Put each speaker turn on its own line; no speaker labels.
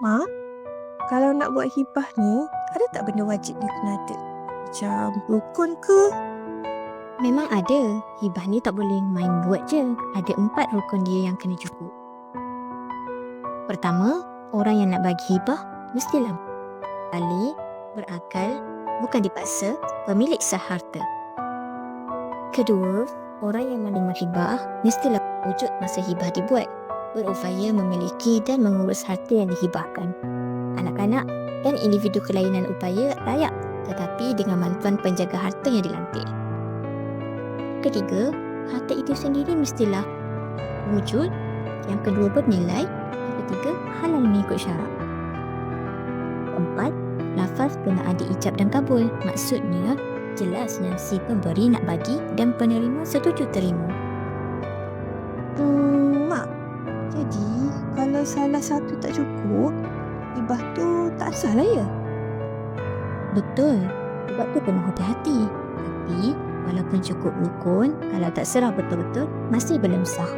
Mak, kalau nak buat hibah ni, ada tak benda wajib dia kena ada? Macam rukun ke?
Memang ada. Hibah ni tak boleh main buat je. Ada 4 rukun dia yang kena cukup. Pertama, orang yang nak bagi hibah mestilah balik, berakal, bukan dipaksa, pemilik sah harta. Kedua, orang yang menerima hibah mestilah wujud masa hibah dibuat, berupaya memiliki dan mengurus harta yang dihibahkan. Anak-anak dan individu kelainan upaya layak, tetapi dengan bantuan penjaga harta yang dilantik. Ketiga, harta itu sendiri mestilah wujud. Yang kedua, bernilai. Yang ketiga, halal mengikut syarak. Keempat, lafaz kena ada ijab dan kabul. Maksudnya, jelasnya si pemberi nak bagi dan penerima setuju terima.
Mak, jadi kalau salah satu tak cukup, hibah tu tak sah lah ya?
Betul, sebab tu kena hati-hati. Tapi, walaupun cukup rukun, kalau tak serah betul-betul, masih belum sah.